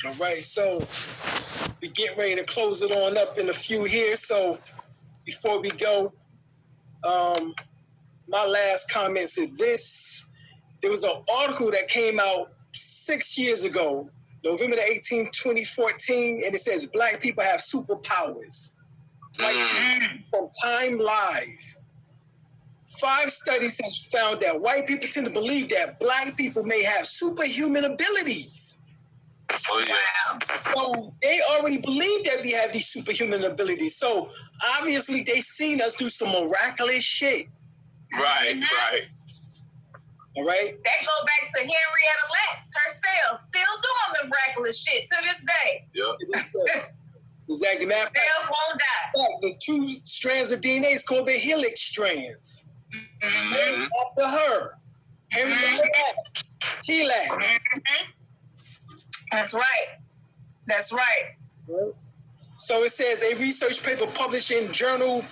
All right, so we get ready to close it on up in a few here. So before we go, my last comments is this. There was an article that came out 6 years ago, November the 18th, 2014, and it says Black people have superpowers. From Time Live. 5 studies have found that white people tend to believe that Black people may have superhuman abilities. Oh, yeah. So they already believe that we have these superhuman abilities. So obviously they seen us do some miraculous shit. Right. All right? That go back to Henrietta Lacks herself, still doing miraculous shit to this day. Yep. Exactly. Matter Cells won't die. the 2 strands of DNA is called the helix strands. After her. Henrietta Lacks. Helix. That's right. So it says a research paper published in journal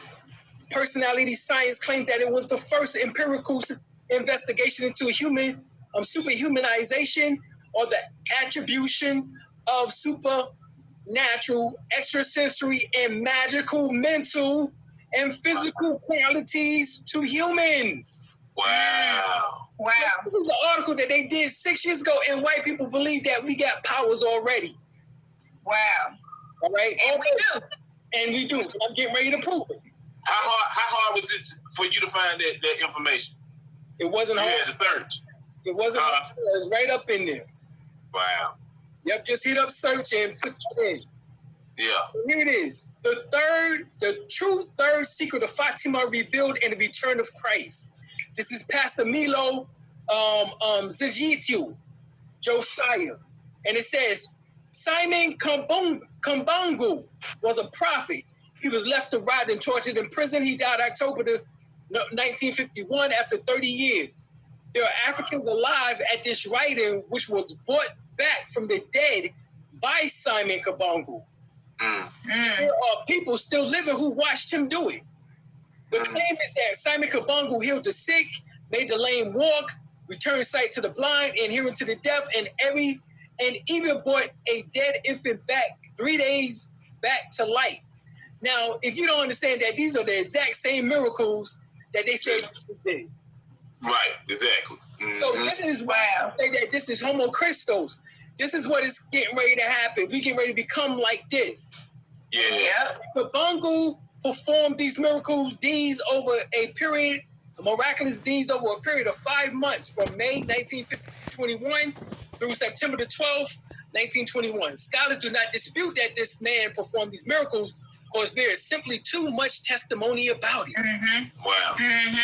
Personality Science claimed that it was the first empirical investigation into human superhumanization or the attribution of supernatural, extrasensory, and magical mental and physical qualities to humans. Wow. So this is the article that they did 6 years ago, and white people believe that we got powers already. Wow. All right? And we do. I'm getting ready to prove it. How hard was it for you to find that information? It wasn't hard. You had to search. It wasn't hard. It was right up in there. Wow. Yep, just hit up search and put that in. Yeah. Here it is. The true third secret of Fatima revealed in the return of Christ. This is Pastor Milo Zijitu Josiah. And it says, Simon Kumbangu was a prophet. He was left to rot and tortured in prison. He died October 1951 after 30 years. There are Africans alive at this writing, which was brought back from the dead by Simon Kumbangu. There are people still living who watched him do it. The claim is that Simon Kumbangu healed the sick, made the lame walk, returned sight to the blind, and hearing to the deaf, and even brought a dead infant back 3 days back to life. Now, if you don't understand that, these are the exact same miracles that they said Jesus did. Right, exactly. So this is why I say that this is Homo Christos. This is what is getting ready to happen. We get ready to become like this. Yeah. Kumbangu performed these miracle deeds over a period, miraculous deeds over a period of 5 months, from May 1921 through September the 12th, 1921. Scholars do not dispute that this man performed these miracles, because there is simply too much testimony about it. Wow. Yeah.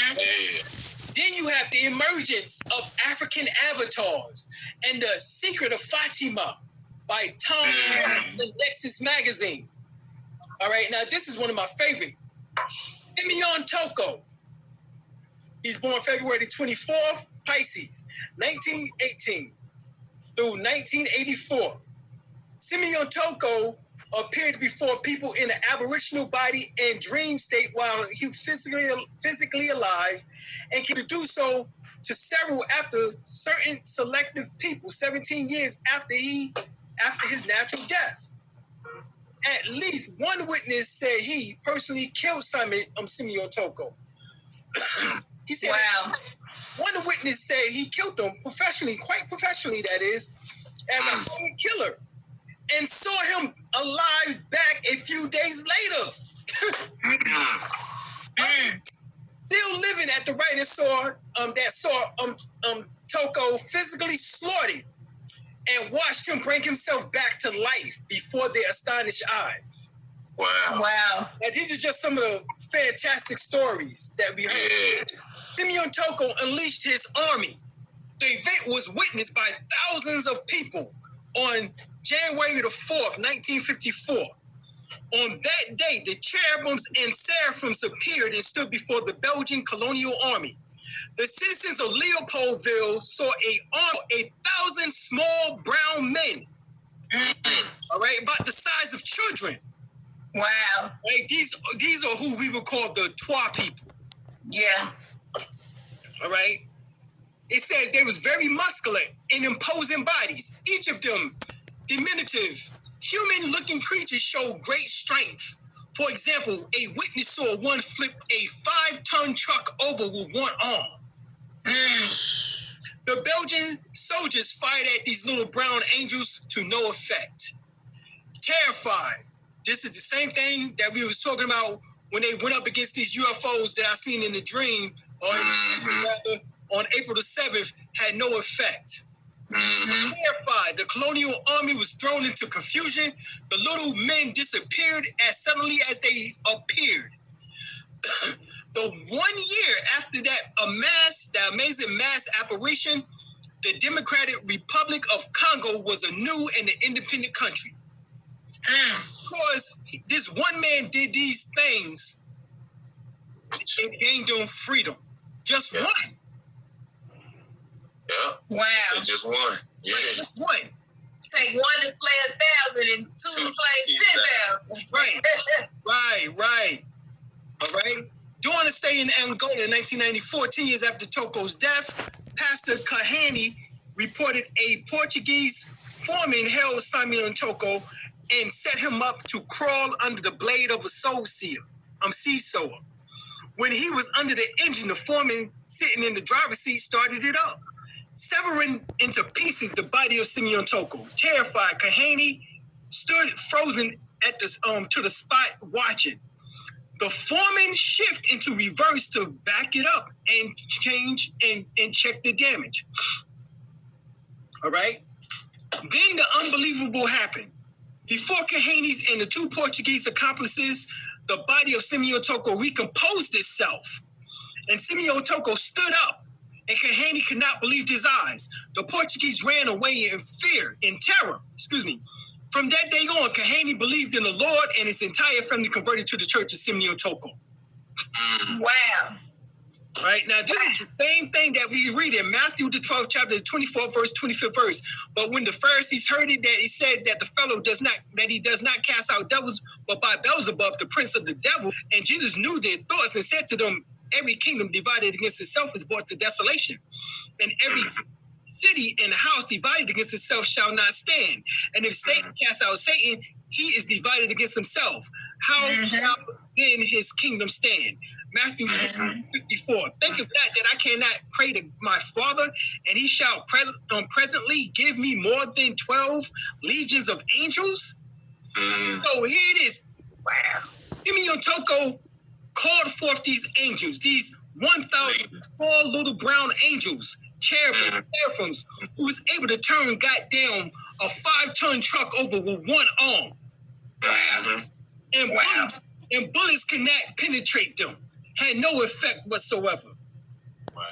Then you have the emergence of African avatars and the Secret of Fatima by Tom and Lexus magazine. All right, now this is one of my favorite. Simeon Toko. He's born February 24th, Pisces, 1918 through 1984. Simeon Toko appeared before people in an aboriginal body and dream state while he was physically alive, and can do so to several after certain selective people 17 years after his natural death. At least one witness said he personally killed Simeon Toko. He said one witness said he killed him professionally, quite professionally that is, as a killer, and saw him alive back a few days later. Still living at the writer saw Toko physically slaughtered and watched him bring himself back to life before their astonished eyes. Wow. Now, these are just some of the fantastic stories that we heard. Yeah. Simeon Toko unleashed his army. The event was witnessed by thousands of people on January the 4th, 1954. On that day, the cherubims and seraphims appeared and stood before the Belgian colonial army. The citizens of Leopoldville saw 1,000 small brown men, all right, about the size of children. Wow. Right, these are who we would call the Twa people. Yeah. All right. It says they was very muscular and imposing bodies. Each of them Diminutive, human-looking creatures show great strength. For example, a witness saw one flip a 5-ton truck over with one arm. The Belgian soldiers fired at these little brown angels to no effect. Terrified. This is the same thing that we was talking about when they went up against these UFOs that I seen in the dream, or rather, on April the 7th, had no effect. Terrified, the colonial army was thrown into confusion. The little men disappeared as suddenly as they appeared. The 1 year after that amazing mass apparition, the Democratic Republic of Congo was a new and an independent country. Because this one man did these things, it gained them freedom. Just one. Yeah. Wow. Just one. Yeah. Just one. Take one to slay 1,000 and two to slay 10,000. Right. All right. During a stay in Angola in 1994, 10 years after Toko's death, Pastor Kahani reported a Portuguese foreman held Simeon Toko and set him up to crawl under the blade of a seed sower. When he was under the engine, the foreman sitting in the driver's seat started it up, severing into pieces the body of Simeon Toko. Terrified, Kahani stood frozen at to the spot watching. The foreman shift into reverse to back it up and change and check the damage. All right. Then the unbelievable happened. Before Kahani's and the two Portuguese accomplices, the body of Simeon Toko recomposed itself. And Simeon Toko stood up, and Kahani could not believe his eyes. The Portuguese ran away in fear, in terror, From that day on, Kahani believed in the Lord, and his entire family converted to the Church of Simeon Toko. Wow. Right, now this is the same thing that we read in Matthew the 12th chapter, 24th verse, 25th verse. But when the Pharisees heard it, that he said that the fellow does not cast out devils, but by Beelzebub, the prince of the devil. And Jesus knew their thoughts and said to them, every kingdom divided against itself is brought to desolation. And every city and house divided against itself shall not stand. And if Satan casts out Satan, he is divided against himself. How shall then his kingdom stand? Matthew 24. Think of that I cannot pray to my Father, and he shall presently give me more than 12 legions of angels. So here it is. Wow. Simeon Toko called forth these angels, these 1,000 small little brown angels, seraphims, who was able to turn goddamn a 5-ton truck over with one arm. And bullets could not penetrate them. Had no effect whatsoever. Wow.